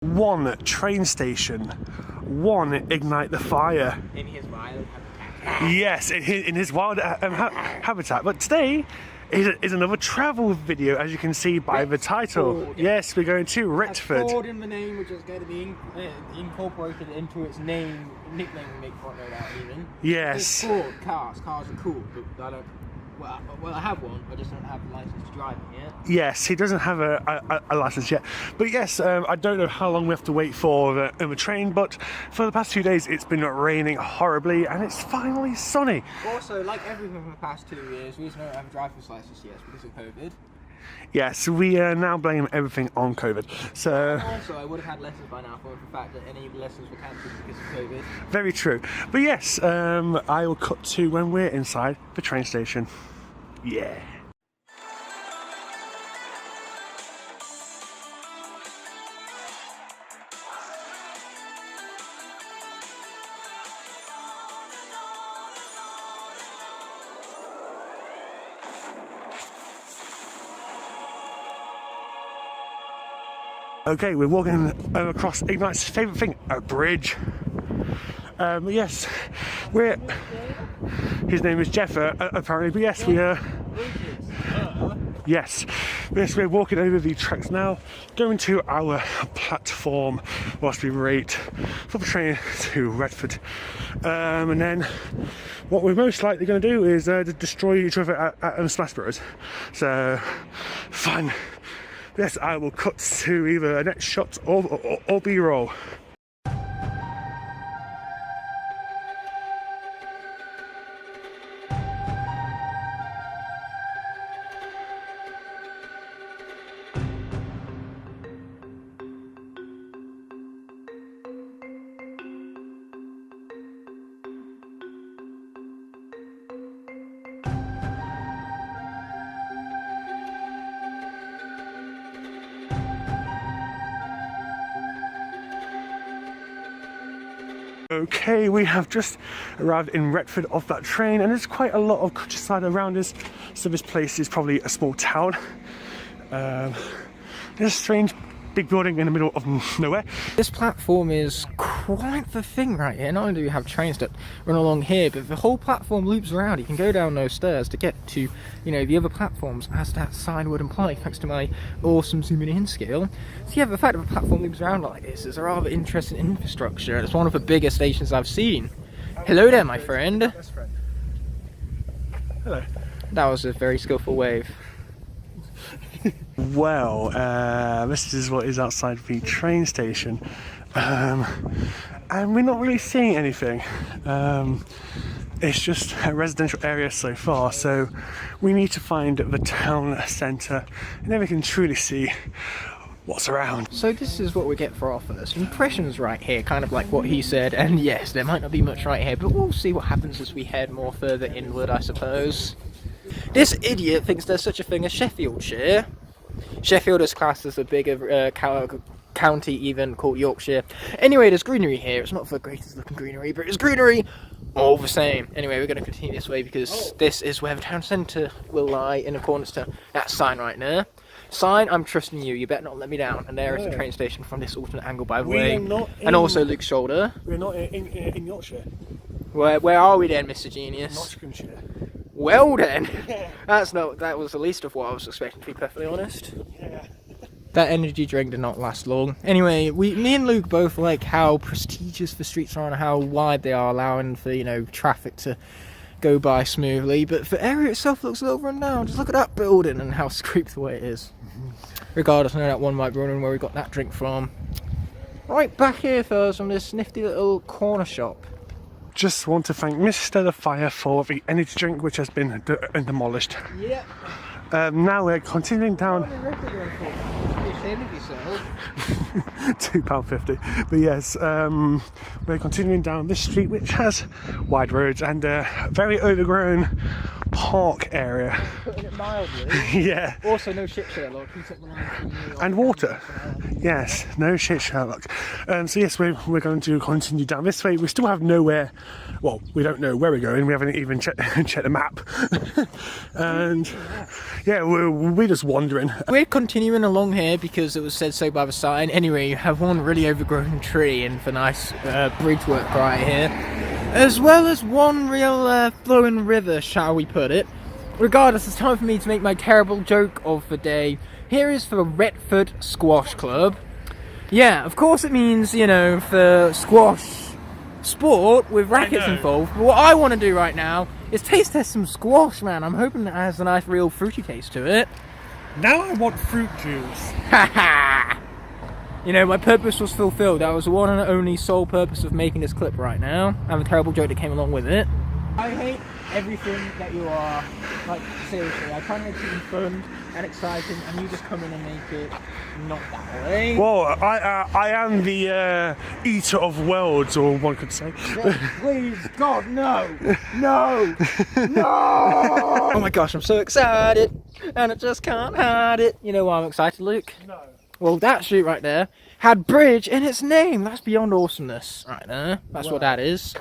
one train station, one ignite the fire. In his wild habitat. Yes, in his wild habitat. But today is another travel video, as you can see by the title. Yes, we're going to Retford. Ford in the name, which is going to be incorporated into its nickname, make no doubt even. Yes. It's Ford, cars are cool, but I don't. Well, I have one, I just don't have the license to drive it yet. Yes, he doesn't have a license yet. But yes, I don't know how long we have to wait for the train, but for the past 2 days it's been raining horribly and it's finally sunny. Also, like everything from the past 2 years, we don't have a driver's license yet because of COVID. Yes, we now blame everything on COVID. So also, I would have had lessons by now for the fact that any lessons were cancelled because of COVID. Very true. But yes, I will cut to when we're inside the train station. Yeah. Okay, we're walking across Ignite's favourite thing, a bridge. Yes, his name is Jeff, apparently, but yes, yes, we're walking over the tracks now, going to our platform whilst we wait for the train to Retford. And then what we're most likely going to do is destroy each other at Smash Bros. So, fun. Yes, I will cut to either a next shot or B-roll. Okay, we have just arrived in Retford off that train, and there's quite a lot of countryside around us, so this place is probably a small town. There's a strange big building in the middle of nowhere. This platform is quite the thing right here. Not only do we have trains that run along here, but the whole platform loops around. You can go down those stairs to get to, you know, the other platforms, as that sign would imply, thanks to my awesome zooming in scale. So yeah, the fact that the platform loops around like this is a rather interesting infrastructure. It's one of the biggest stations I've seen. Hello there, my friend. Hello. That was a very skillful wave. Well, this is what is outside the train station, and we're not really seeing anything. It's just a residential area so far, so we need to find the town centre, and then we can truly see what's around. So this is what we get for our first impressions right here, kind of like what he said, and yes, there might not be much right here, but we'll see what happens as we head more further inward, I suppose. This idiot thinks there's such a thing as Sheffieldshire. Sheffield is classed as a bigger county even called Yorkshire. Anyway, there's greenery here. It's not the greatest looking greenery, but it's greenery all the same. Anyway, we're going to continue this way because this is where the town centre will lie in accordance to that sign right there. Sign, I'm trusting you. You better not let me down. And there is the train station from this alternate angle, by the way. And also Luke's shoulder. We're not in Yorkshire. Where are we then, Mr. Genius? Nottinghamshire. Well then, that was the least of what I was expecting, to be perfectly honest. Yeah. That energy drink did not last long. Anyway, me and Luke both like how prestigious the streets are and how wide they are, allowing for, you know, traffic to go by smoothly. But the area itself looks a little run down. Just look at that building and how scraped the way it is. Regardless, I know that one might be wondering where we got that drink from. Right back here, fellas, from this nifty little corner shop. Just want to thank Mr. The Fire for the energy drink which has been demolished. Yeah. Now we're continuing down. £2.50. But yes, we're continuing down this street which has wide roads and a very overgrown park area. Putting it mildly. Yeah. Also, no shit, Sherlock. He took the line from me. And water. Yes, no shit, Sherlock. So yes, we're going to continue down this way. We still have nowhere. Well, we don't know where we're going. We haven't even checked the map. And yeah, we're just wandering. We're continuing along here because it was said so by the sign. Anyway, you have one really overgrown tree and the nice bridge work right here, as well as one real flowing river, shall we put it. Regardless, it's time for me to make my terrible joke of the day. Here is for the Retford Squash Club. Yeah, of course it means, you know, for squash sport with rackets involved. But what I want to do right now is taste test some squash, man. I'm hoping it has a nice real fruity taste to it. Now I want fruit juice. Haha! You know, my purpose was fulfilled. That was the one and only sole purpose of making this clip right now. And the terrible joke that came along with it. I hate everything that you are. Like, seriously, I try to make it fun and exciting, and you just come in and make it not that way. Well, I am the eater of worlds, or one could say. Please, God, no! No! No! Oh my gosh, I'm so excited, and I just can't hide it. You know why I'm excited, Luke? No. Well, that street right there had bridge in its name. That's beyond awesomeness right there. That's what that is.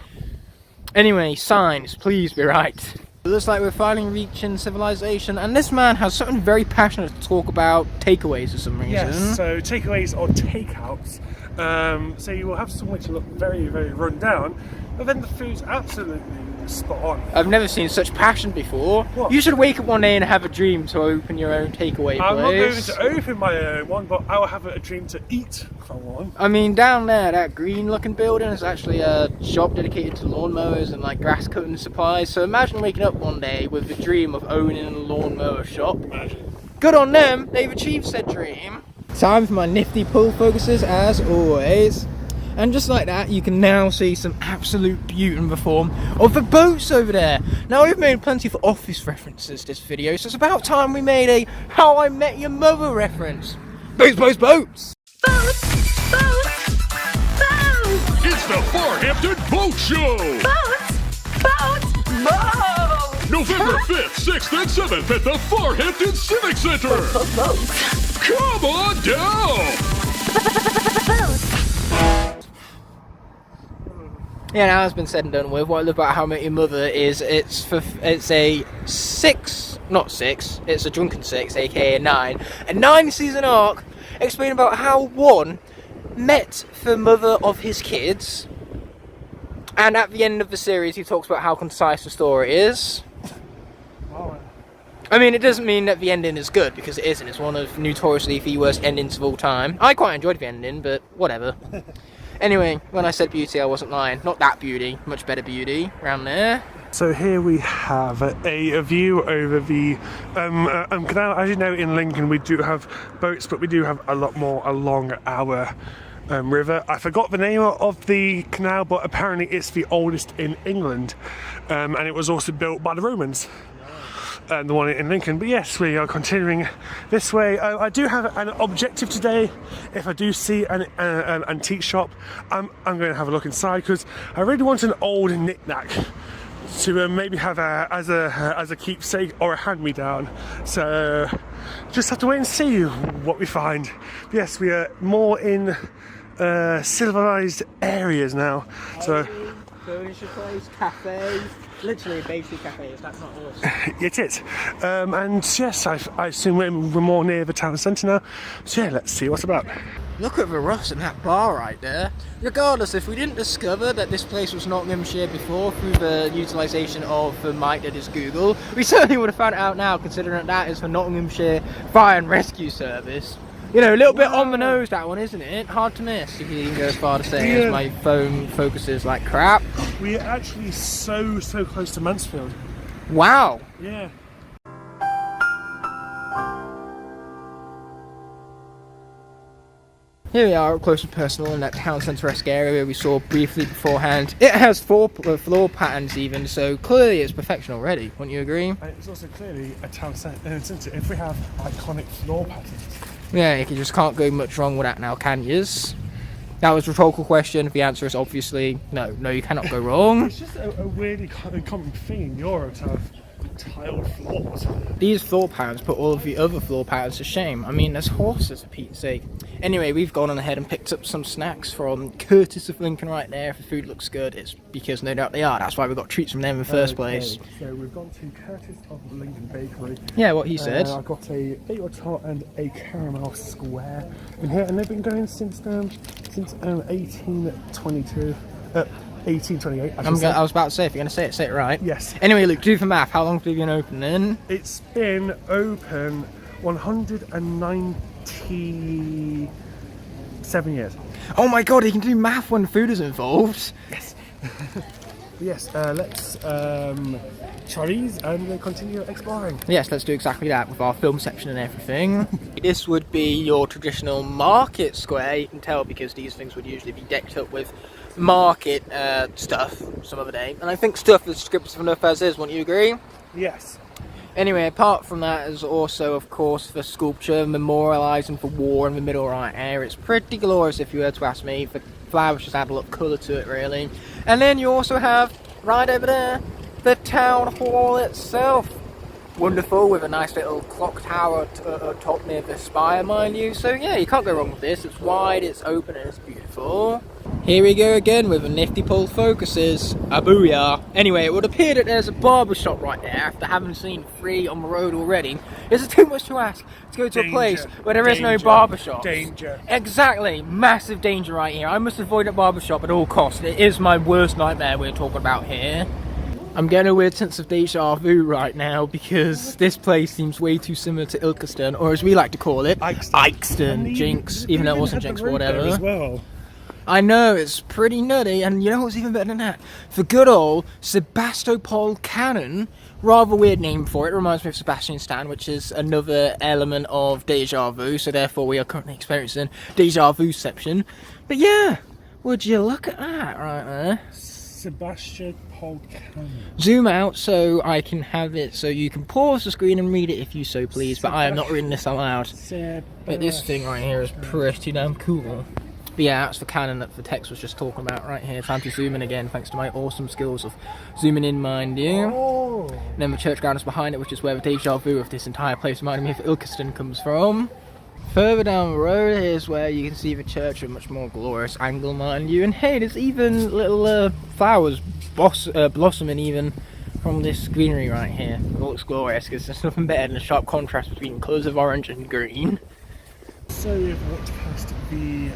Anyway, signs, please be right. It looks like we're finally reaching civilization, and this man has something very passionate to talk about takeaways for some reason. Yes, so takeaways or takeouts. So you will have somewhere to look very, very run down, but then the food's absolutely spot on. I've never seen such passion before. What? You should wake up one day and have a dream to open your own takeaway place. I'm not going to open my own one, but I will have a dream to eat from one. I mean, down there, that green looking building is actually a shop dedicated to lawnmowers and like grass cutting supplies. So imagine waking up one day with the dream of owning a lawnmower shop. Imagine. Good on them, they've achieved said dream. Time for my nifty pull focuses as always. And just like that, you can now see some absolute beauty in the form of the boats over there. Now, we've made plenty for office references this video, so it's about time we made a How I Met Your Mother reference. Boats, boats, boats! Boats! Boats! Boats! It's the Farhampton Boat Show! Boats! Boats! Boats! November 5th, 6th, and 7th at the Farhampton Civic Center! Boats! Come on down! Boats! Yeah, now it's been said and done with. What I love about How I Met Your Mother is it's a it's a drunken six, aka a 9-season arc explaining about how one met the mother of his kids, and at the end of the series he talks about how concise the story is. I mean, it doesn't mean that the ending is good, because it isn't. It's one of notoriously the worst endings of all time. I quite enjoyed the ending, but whatever. Anyway, when I said beauty, I wasn't lying. Not that beauty, much better beauty around there. So here we have a view over the canal. As you know, in Lincoln we do have boats, but we do have a lot more along our river. I forgot the name of the canal, but apparently it's the oldest in England, and it was also built by the Romans. The one in Lincoln. But yes, we are continuing this way. I do have an objective today. If I do see an antique shop, I'm going to have a look inside, because I really want an old knick-knack to maybe have as a keepsake or a hand-me-down. So just have to wait and see what we find. But yes, we are more in civilized areas now. So furniture place, cafe. Literally a basic cafe, if that's not awesome. It is. And yes, I assume we're more near the town centre now. So yeah, let's see what's about. Look at the rust in that bar right there. Regardless, if we didn't discover that this place was Nottinghamshire before through the utilisation of the mic that is Google, we certainly would have found it out now, considering that is the Nottinghamshire Fire and Rescue Service. You know, a little bit on the nose, that one, isn't it? Hard to miss, if you even go as far to say as my phone focuses like crap. We're actually so close to Mansfield. Wow. Yeah. Here we are, up close and personal in that town centre-esque area we saw briefly beforehand. It has four floor patterns even, so clearly it's perfection already, wouldn't you agree? And it's also clearly a town centre. If we have iconic floor patterns. Yeah, you just can't go much wrong with that now, can yous? That was a rhetorical question. The answer is obviously no. No, you cannot go wrong. It's just a weirdly common thing in Europe to have tiled floors. These floor patterns put all of the other floor patterns to shame. I mean, there's horses for Pete's sake. Anyway, we've gone on ahead and picked up some snacks from Curtis of Lincoln right there. If the food looks good, it's because no doubt they are. That's why we got treats from them in the first place. So we've gone to Curtis of Lincoln Bakery. Yeah, what he said. I got a bagel tart and a caramel square in here, and they've been going since 1822. 1828. I was about to say, if you're going to say it right. Yes. Anyway, Luke, do the math. How long have you been open then? It's been open 197 years. Oh my god, he can do math when food is involved. Yes. Yes, let's try these and then continue exploring. Yes, let's do exactly that with our film section and everything. This would be your traditional market square, you can tell, because these things would usually be decked up with market stuff some other day. And I think stuff is descriptive enough as is, wouldn't you agree? Yes. Anyway, apart from that is also, of course, the sculpture memorialising the war in the middle right here. It's pretty glorious if you were to ask me. The flowers just add a lot of colour to it, really. And then you also have, right over there, the town hall itself. Wonderful, with a nice little clock tower atop near the spire, mind you. So yeah, you can't go wrong with this. It's wide, it's open, and it's beautiful. Here we go again with a nifty pull focuses. A booyah. Anyway, it would appear that there's a barber shop right there after having seen 3 on the road already. Is it too much to ask to go to a place where there is no barber shop? Danger. Exactly. Massive danger right here. I must avoid a barber shop at all costs. It is my worst nightmare we're talking about here. I'm getting a weird sense of deja vu right now because this place seems way too similar to Ilkeston, or as we like to call it, Ikeston. Jinx, even though it wasn't Jinx or whatever. As well. I know, it's pretty nutty, and you know what's even better than that? The good old Sebastopol Cannon, rather weird name for it, reminds me of Sebastian Stan, which is another element of deja vu, so therefore we are currently experiencing deja vuception. But yeah, would you look at that right there? Sebastopol Cannon. Zoom out so I can have it, so you can pause the screen and read it if you so please, but I am not reading this out loud. But this thing right here is pretty damn cool. But yeah, that's the cannon that the text was just talking about right here. Time to zoom in again, thanks to my awesome skills of zooming in, mind you. Oh. And then the church ground is behind it, which is where the deja vu of this entire place reminded me of Ilkeston comes from. Further down the road, here's where you can see the church at a much more glorious angle, mind you. And hey, there's even little flowers blossoming even from this greenery right here. It looks glorious because there's nothing better than the sharp contrast between colours of orange and green. So we've walked past the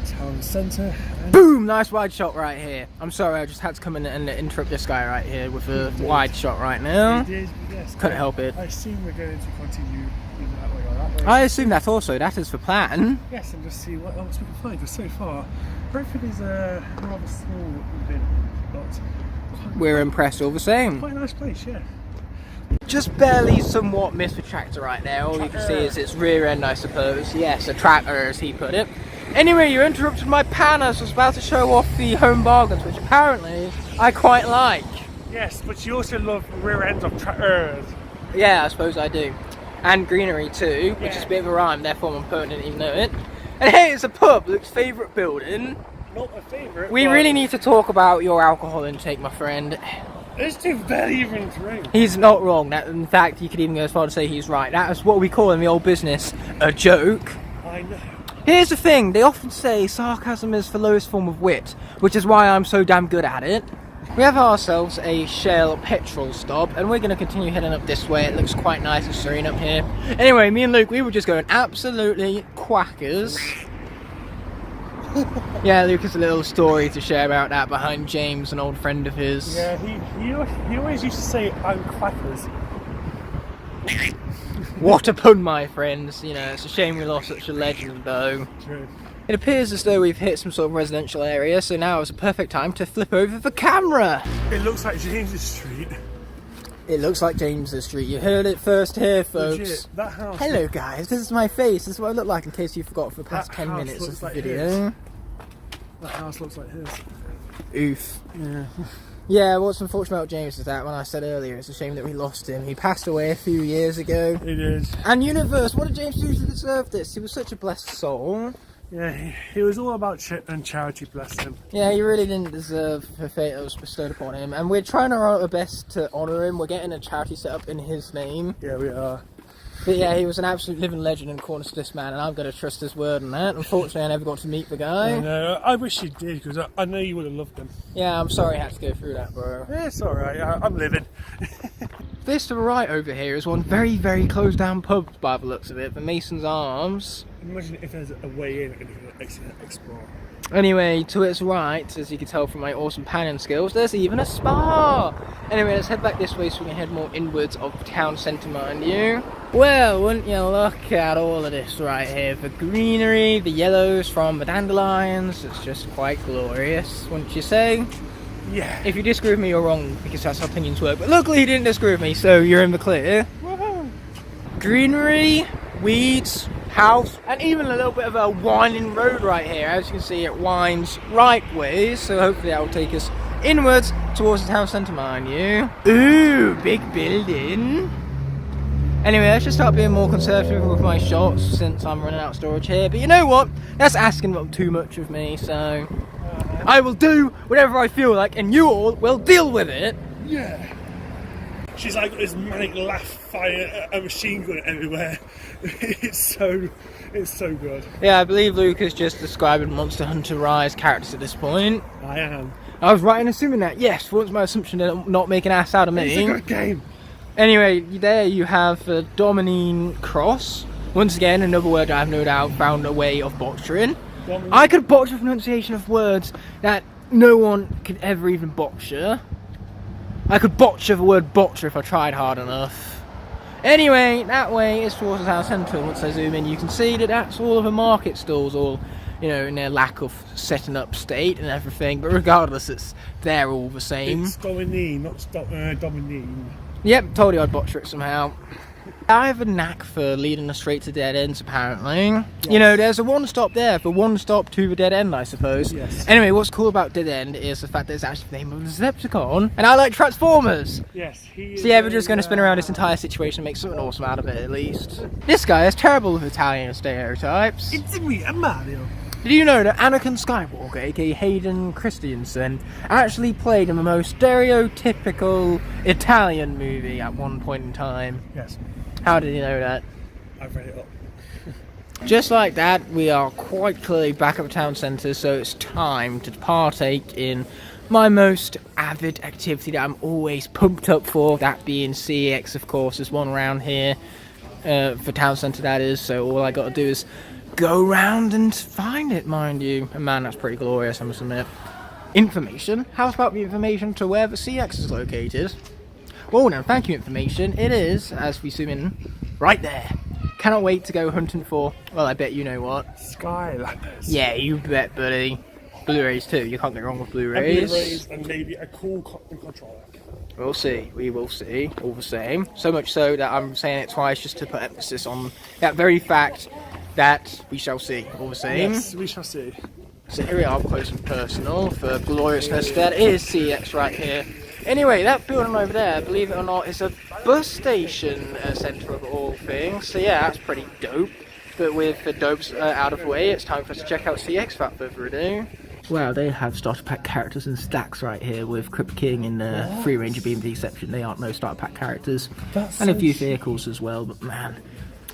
town centre. Boom! Nice wide shot right here. I'm sorry, I just had to come in and interrupt this guy right here with a wide shot right now. Yes. Couldn't help it. I assume we're going to continue either that way or that way. I assume that also, that is the plan. Yes, and just see what else we can find. But so far, Brentford is a rather small village, but We're impressed all the same. quite a nice place, yeah. Just barely somewhat missed the tractor right there. All you can see is its rear end, I suppose. Yes, a tractor, as he put it. Anyway, you interrupted my pan as I was about to show off the home bargains, which apparently I quite like. Yes, but you also love rear ends of tractors. Yeah, I suppose I do. And greenery too, which is a bit of a rhyme, therefore I'm putting it even know it. And hey, it's a pub, Luke's favourite building. Not my favourite. We really need to talk about your alcohol intake, my friend. It's too barely even drink. He's not wrong. That, in fact, you could even go as far to say he's right. That is what we call in the old business a joke. I know. Here's the thing, they often say sarcasm is the lowest form of wit, which is why I'm so damn good at it. We have ourselves a Shell petrol stop, and we're going to continue heading up this way. It looks quite nice and serene up here. Anyway, me and Luke, we were just going absolutely quackers. Yeah, Luke has a little story to share about that behind James, an old friend of his. Yeah, he always used to say, I'm quackers. What a pun, my friends. You know, it's a shame we lost such a legend, though. True. It appears as though we've hit some sort of residential area, so now is a perfect time to flip over the camera. It looks like James's Street. It looks like James's Street. You heard it first here, folks. Legit, that house. Hello, guys. This is my face. This is what I look like, in case you forgot for the past 10 minutes of the like video. That house looks like his. Oof. Yeah. Yeah, what's unfortunate about James is that when I said earlier, it's a shame that we lost him. He passed away a few years ago. It is. And Universe, what did James do to deserve this? He was such a blessed soul. Yeah, he was all about charity, bless him. Yeah, he really didn't deserve the fate that was bestowed upon him, and we're trying our best to honour him. We're getting a charity set up in his name. Yeah, we are. But yeah, he was an absolute living legend and corner to this man, and I'm going to trust his word on that. Unfortunately, I never got to meet the guy. I wish you did, because I know you would have loved him. Yeah, I'm sorry I had to go through that, bro. Yeah, it's alright, I'm living. This to the right over here is one very, very closed down pub by the looks of it, the Mason's Arms. Imagine if there's a way in and you can explore. Anyway, to its right, as you can tell from my awesome panning skills, there's even a spa! Anyway, let's head back this way so we can head more inwards of the town centre, mind you. Well, wouldn't you look at all of this right here? The greenery, the yellows from the dandelions, it's just quite glorious, wouldn't you say? Yeah. If you disagree with me, you're wrong, because that's how opinions work. But luckily, he didn't disagree with me, so you're in the clear. Woohoo! Greenery, weeds, house, and even a little bit of a winding road right here. As you can see, it winds right ways, so hopefully that will take us inwards towards the town centre, mind you. Ooh, big building. Anyway, let's just start being more conservative with my shots since I'm running out of storage here. But you know what? That's asking too much of me, so I will do whatever I feel like, and you all will deal with it. Yeah. She's like got this manic laugh, fire, a machine gun everywhere. It's so good. Yeah, I believe Luke is just describing Monster Hunter Rise characters at this point. I am. I was right in assuming that. Yes, once my assumption did not make an ass out of me. It's a good game. Anyway, there you have the Dominine Cross. Once again, another word I have no doubt found a way of botchering. I could botch the pronunciation of words that no one could ever even botcher. I could botcher the word botcher if I tried hard enough. Anyway, that way is towards the town centre. Once I zoom in, you can see that that's all of the market stalls, all, you know, in their lack of setting up state and everything. But regardless, they're all the same. It's Dominine, not Dominine. Yep, told you I'd botcher it somehow. I have a knack for leading us straight to dead ends, apparently. Yes. You know, there's a one stop there, for one stop to the dead end, I suppose. Yes. Anyway, what's cool about Dead End is the fact that it's actually the name of a Decepticon, and I like Transformers! Yes, he is. So yeah, we're just going to spin around this entire situation and make something awesome out of it, at least. This guy is terrible with Italian stereotypes. It's me, I'm Mario. Did you know that Anakin Skywalker, aka Hayden Christensen, actually played in the most stereotypical Italian movie at one point in time? Yes. How did you know that? I've read it up. Just like that, we are quite clearly back at the town centre, so it's time to partake in my most avid activity that I'm always pumped up for, that being CEX, of course. There's one around here, for town centre that is, so all I got to do is go round and find it, mind you. And man, that's pretty glorious, I must admit. Information? How about the information to where the CX is located? Well now, thank you information. It is, as we zoom in, right there. Cannot wait to go hunting for, well, I bet you know what. Skylanders. Yeah, you bet, buddy. Blu-rays too, you can't go wrong with Blu-rays. And maybe a cool controller. We'll see, we will see, all the same. So much so that I'm saying it twice just to put emphasis on that very fact that we shall see, all the same. Yes, we shall see. So here we are, close and personal, for gloriousness. That is CX right here. Anyway, that building over there, believe it or not, is a bus station centre of all things. So yeah, that's pretty dope. But with the dopes out of the way, it's time for us to check out CX without further ado. Wow, they have starter pack characters in stacks right here with Crypt King and Free Ranger Beam, with the exception they aren't no starter pack characters. And a few vehicles as well, but man,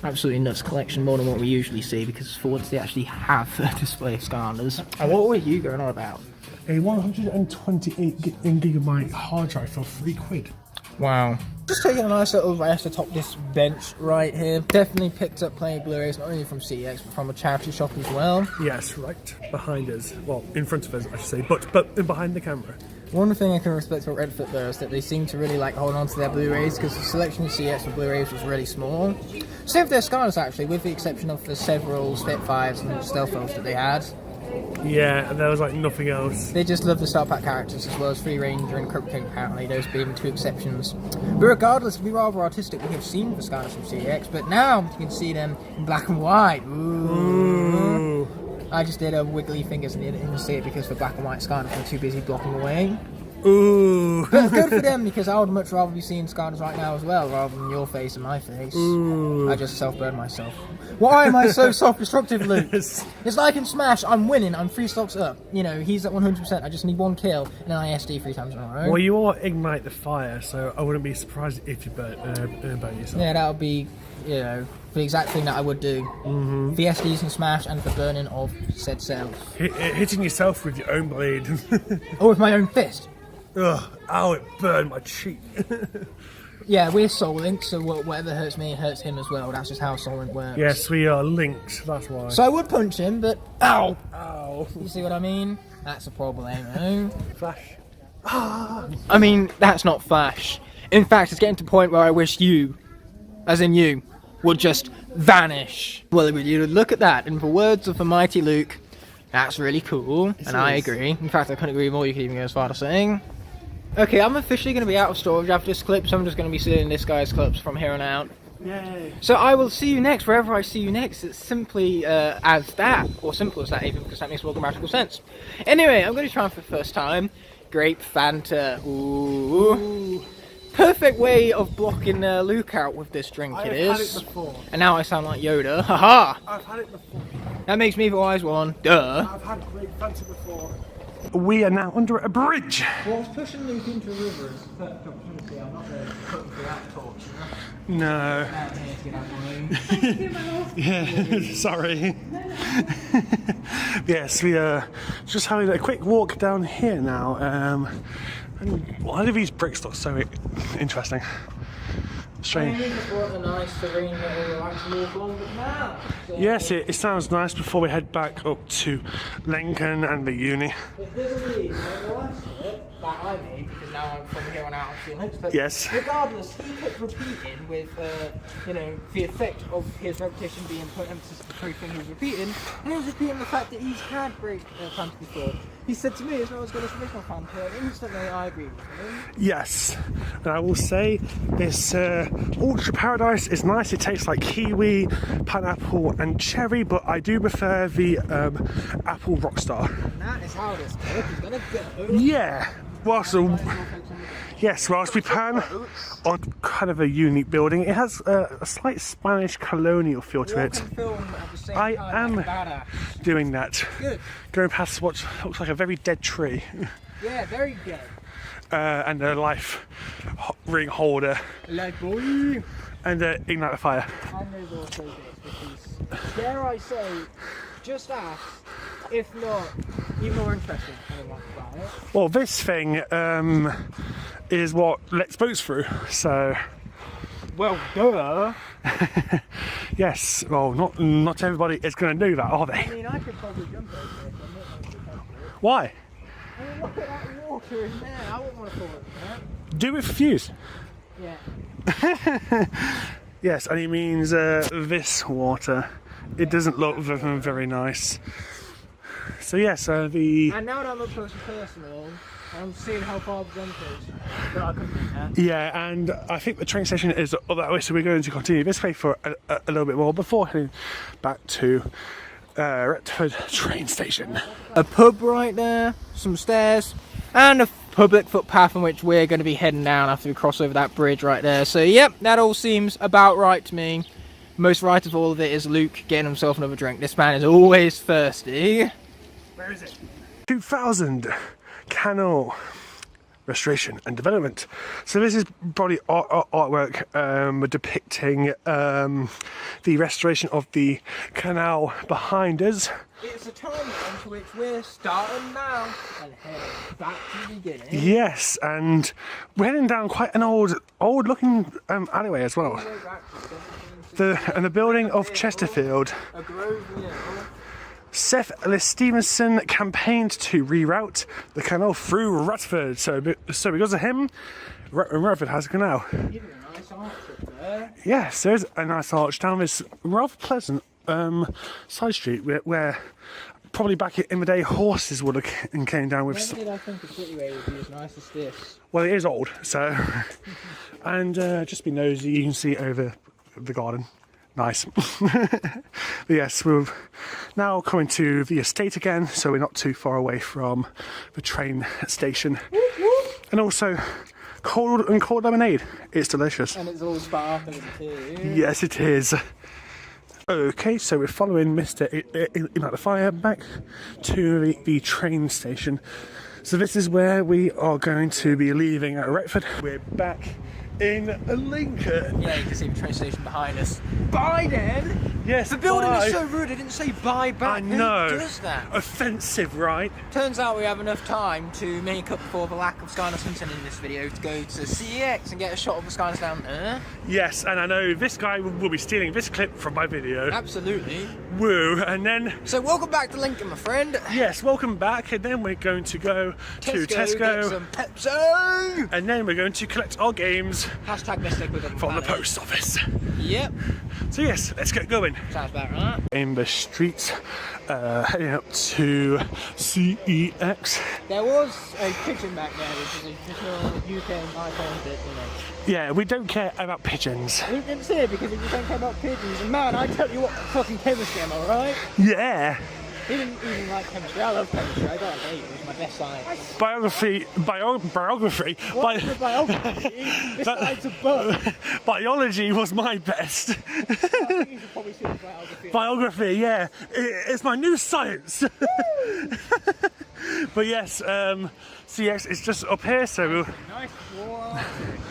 absolutely nuts collection, more than what we usually see, because for once they actually have a display of Skylanders. And what were you going on about? A 128 gigabyte hard drive for £3. Wow. Just taking a nice little rest atop this bench right here. Definitely picked up plenty of Blu-rays, not only from CX, but from a charity shop as well. Yes, right behind us. Well, in front of us, I should say, but behind the camera. One thing I can respect about Redfoot though is that they seem to really like hold on to their Blu-rays, because the selection of CX for Blu-rays was really small. Same with their Skylanders actually, with the exception of the several Spitfires and Stealth Phones that they had. Yeah, and there was like nothing else. They just love the Star Pack characters as well as Free Ranger and Crypt King, apparently, those being two exceptions. But regardless, to be rather artistic, we have seen the Skylanders from CX, but now you can see them in black and white. Ooh. I just did a wiggly fingers and you didn't even see it because the black and white Skylanders were too busy blocking away. Ooh. But good for them, because I would much rather be seeing Skylanders right now as well, rather than your face and my face. Ooh. I just self-burn myself. Why am I so self-destructive, Luke? It's like in Smash, I'm winning, I'm 3 stocks up. You know, he's at 100%, I just need 1 kill, and then I SD 3 times in a row. Well, you all ignite the fire, so I wouldn't be surprised if you burn yourself. Yeah, that would be, you know, the exact thing that I would do. The SDs in Smash and the burning of said cells. Hitting yourself with your own blade. Or with my own fist. Ugh, ow, it burned my cheek. Yeah, we're Soul Link, so whatever hurts me hurts him as well. That's just how Soul Link works. Yes, we are linked, that's why. So I would punch him, but ow! Ow. You see what I mean? That's a problem. Flash. I mean, that's not Flash. In fact, it's getting to the point where I wish you, as in you, would just vanish. Well, you look at that, and the words of the mighty Luke, that's really cool, and I agree. In fact, I couldn't agree more. You could even go as far as saying. Okay, I'm officially going to be out of storage after this clip, so I'm just going to be seeing this guy's clips from here on out. Yay. So I will see you next, wherever I see you next. It's simply as that, or simple as that even, because that makes more grammatical sense. Anyway, I'm going to try for the first time. Grape Fanta. Ooh. Perfect way of blocking Luke out with this drink, it is. I've had it before. And now I sound like Yoda. Haha! I've had it before. That makes me the wise one. Duh. I've had Grape Fanta before. We are now under a bridge. What's pushing Luke into a river is a perfect opportunity. I'm not going to put him through that torch, you know? No. Out here to get out of the way. Yeah, sorry. Yes, we are just having a quick walk down here now. And why do these bricks look so interesting? Strange. We just want a nice serene little relaxed walk along the canal. So Yes, it sounds nice before we head back up to Lincoln and the uni. if there's a reason, the last bit that I made, because now I'm from here on out, I'm feeling but Yes. regardless, he kept repeating with, you know, the effect of his repetition being put emphasis on the very thing he was repeating, and he was repeating the fact that he's had Grape Fanta before. He said to me, it's not as good as original Fanta, and instantly I agree with him. Yes, and I will say this Ultra Paradise is nice. It tastes like kiwi, pineapple, and cherry, but I do prefer the apple Rockstar. And that is how this clip is gonna go. Yeah. Whilst we pan on kind of a unique building, it has a slight Spanish colonial feel to it. I am doing that. Good. Going past what looks like a very dead tree. Yeah, very good. And a life ring holder. Like boy. And ignite the fire. And there's also this, because, dare I say, just as, if not even more interesting, about it. Well, this thing is what lets boats through, so... Well, duh. Yes, well, not everybody is going to do that, are I they? mean, I could probably jump over it, but I'm not going to jump over it. Why? I mean, look at that water in there. I wouldn't want to fall in Do it for views. there. Yeah. Yes, and he means this water. It doesn't look very nice. So yes, the... And now that I'm up close and personal, I'm seeing how far the jump is. But I couldn't do that. Yeah, and I think the train station is up that way, so we're going to continue this way for a little bit more before heading back to Retford train station. A pub right there, some stairs, and a public footpath on which we're going to be heading down after we cross over that bridge right there. So yep, that all seems about right to me. Most right of all of it is Luke getting himself another drink. This man is always thirsty. Where is it? 2000 Canal Restoration and Development. So this is probably artwork depicting the restoration of the canal behind us. It's a time into which we're starting now and heading back to the beginning. Yes, and we're heading down quite an old looking alleyway as well. The building of Chesterfield. A grove mill. Seth Ellis Stevenson campaigned to reroute the canal through Retford. So because of him, Retford has a canal. Even a nice arch up there. Yes, there's a nice arch down this rather pleasant side street where probably back in the day horses would have came down with. When did I think a cityway would be as nice as this? Well, it is old, so and just be nosy, you can see over the garden. Nice. But yes, we're now coming to the estate again, so we're not too far away from the train station. and also cold lemonade. It's delicious. And it's all sparkling too. Yes, it is. Okay, so we're following Mr. Ignite the Fire back to the train station. So this is where we are going to be leaving at Retford. We're back in Lincoln. Yeah, you can see the train station behind us. Bye then! Yes, The building bye. is so rude, it didn't say bye back. I know. Who does that? Offensive, right? Turns out we have enough time to make up for the lack of Skylanders content in this video to go to CEX and get a shot of the Skylanders down there. Yes, and I know this guy will be stealing this clip from my video. Absolutely. Woo, and then... So welcome back to Lincoln, my friend. Yes, welcome back, and then we're going to go to Get Tesco, some Pepsi. and then we're going to collect our games Hashtag mistake with them. from the post office. Yep. So yes, let's get going. Sounds about right. In the streets, heading up to CEX. There was a pigeon back there, which is a traditional UK icon bit, you know. Yeah, we don't care about pigeons. We didn't see it because if you don't care about pigeons, and man, I tell you what, fucking chemistry, am I right? Yeah. He didn't even like chemistry. I love chemistry. I got an 8. It was my best science. Biography. What is the biography? Besides a book. Biology was my best. I think you should probably see the biography. Biography, yeah. It's my new science. But yes, CX is just up here, so we'll... Nice wall.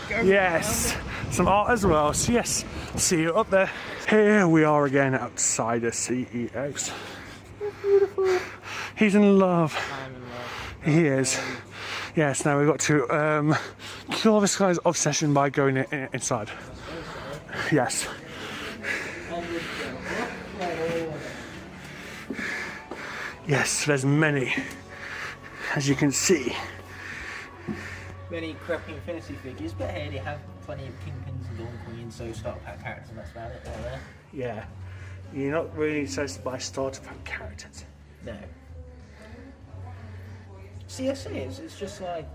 Yes, some art as well. So yes, see you up there. Here we are again outside the CEX. Beautiful. He's in love. I'm in love. He is. Yes, now we've got to cure this guy's obsession by going inside. Yes. Yes, there's many, as you can see. Many crappy Infinity figures, but hey, they have plenty of Kingpins and Dawn Queens, so starter pack characters, and that's about it there. Yeah. You're not really supposed to buy starter pack characters. No. CSA it's just like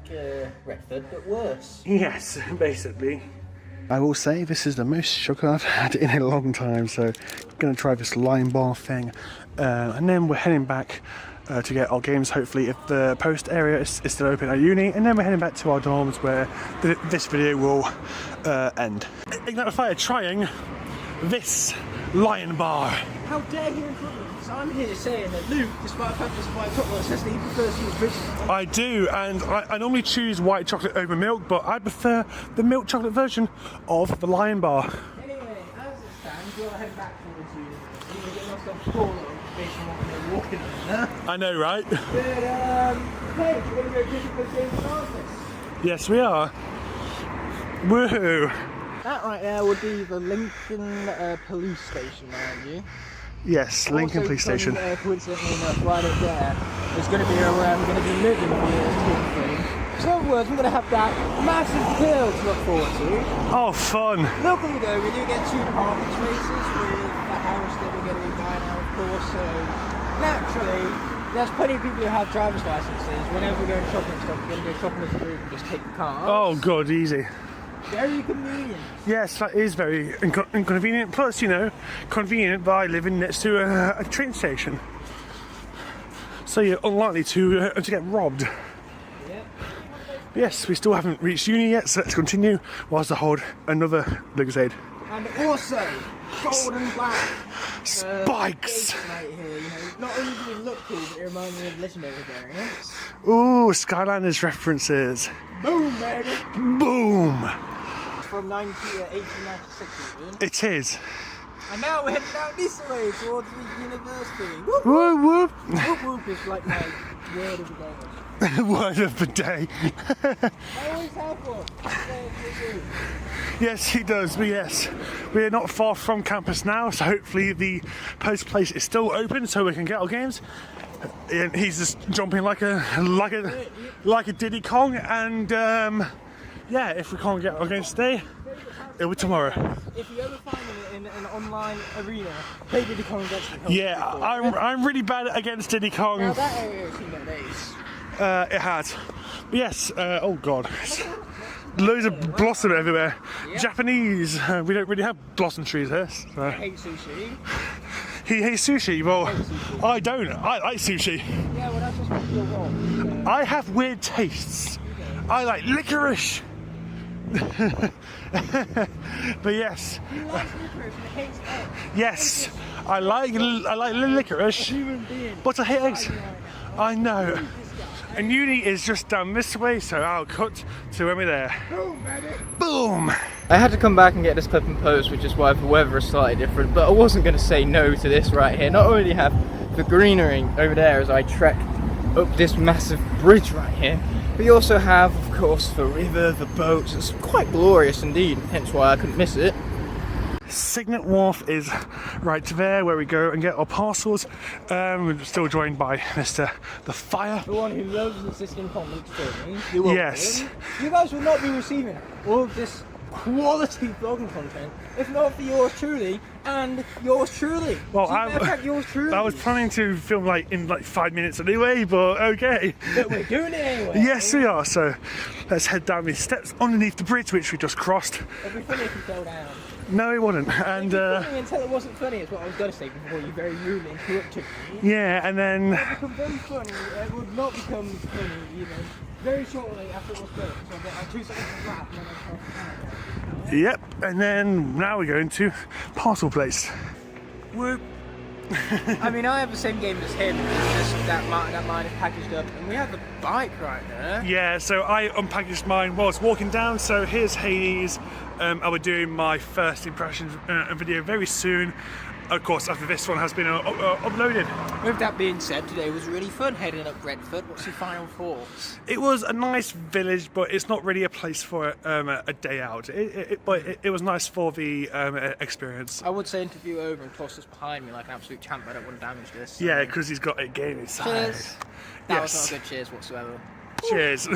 Retford, but worse. Yes, basically. I will say this is the most sugar I've had in a long time, so I'm going to try this Lion Bar thing. And then we're heading back to get our games, hopefully, if the post area is still open at uni. And then we're heading back to our dorms where this video will end. Ignite the Fire trying this Lion Bar. How dare you include me? So I'm here saying that Luke, despite the fact that white chocolate, says that he prefers to use original. I do, and I normally choose white chocolate over milk, but I prefer the milk chocolate version of the Lion Bar. Anyway, as it stands, we'll head back towards you. You're going to get myself a call based on what we're walking on, huh? I know, right? But, hey, we're going to go visit the game's office. Yes, we are. Woohoo! That right there would be the Lincoln police station, mind you. Yes, Lincoln Police Station. Coincidentally enough, right up there, there's going to be where I'm going to be living for years. So in other words, I'm going to have that massive hill to look forward to. Oh, fun! Luckily though, we do get 2 department races with the house that we're going to be buying out, of course, so naturally, there's plenty of people who have driver's licenses. Whenever we're going shopping and stuff, we're going to go shopping as a group and just take the car. Oh, good, easy. Very convenient. Yes, that is very inconvenient. Plus, you know, convenient by living next to a train station. So you're unlikely to get robbed. Yep. Yes, we still haven't reached uni yet, so let's continue whilst I hold another Lucozade. And also, gold and black. Spikes! Right here, you know, not only do they look cool, but they remind me of legendary variants. Ooh, Skylanders references. Boom, baby! Boom! From 1896 even. It is. And now we're heading out this way towards the university. Whoop Whoop whoop! whoop whoop is like my word of the day. Word of the day. I always have one. Yes, he does, but yes, we're not far from campus now, so hopefully the post place is still open so we can get our games. And he's just jumping like a Diddy Kong, and yeah, if we can't get our games today, it'll be tomorrow. If you ever find them in an online arena, play Diddy Kong against them. Yeah, I'm really bad against Diddy Kong. Now that area has seen their days. It has. But yes, oh god. Loads of blossom everywhere. Yep. Japanese. We don't really have blossom trees here. So. I hate sushi. He hates sushi. Well, I hate sushi. I don't. I like sushi. Yeah, well that's just what you're wrong. I have weird tastes. I like licorice. But yes, He likes licorice and hates eggs. yes, I like licorice, but I hate eggs. I know. And uni is just down this way, so I'll cut to when we're there. Boom, baby. Boom. I had to come back and get this clip and post, which is why the weather is slightly different, but I wasn't going to say no to this right here. Not only have the greenery over there as I trek up this massive bridge right here, but you also have, of course, the river, the boats. It's quite glorious indeed, hence why I couldn't miss it. Signet Wharf is right there where we go and get our parcels. We're still joined by Mr. The Fire. The one who loves assisting comments to me. Yes. You guys will not be receiving all of this quality vlogging content if not for yours truly and yours truly. Well, yours truly. I was planning to film in 5 minutes anyway, but okay. But we're doing it anyway. Yes, we are. So let's head down these steps underneath the bridge, which we just crossed. It'd be funny if you fell down. No, it wouldn't. And Funny until it wasn't funny is what I was going to say before you very rudely interrupted me. yeah, and then It would become very funny. It would not become funny even. Very shortly after it was filmed. So I'll get like 2 seconds of laugh and then I'll start. yep, and then now we're going to parcel place. Whoop. I mean, I have the same game as him, just that mine is packaged up, and we have the bike right there. Yeah, so I unpackaged mine whilst walking down. So here's Hades. I will be doing my first impressions video very soon. Of course, after this one has been uploaded. With that being said, today was really fun heading up Redford. What's your final thoughts? It was a nice village, but it's not really a place for a day out. But it was nice for the experience. I would say interview over and toss this behind me like an absolute champ, but I don't want to damage this. So. Yeah, because he's got a game inside. Cheers. That Yes. was not a good cheers whatsoever. Cheers.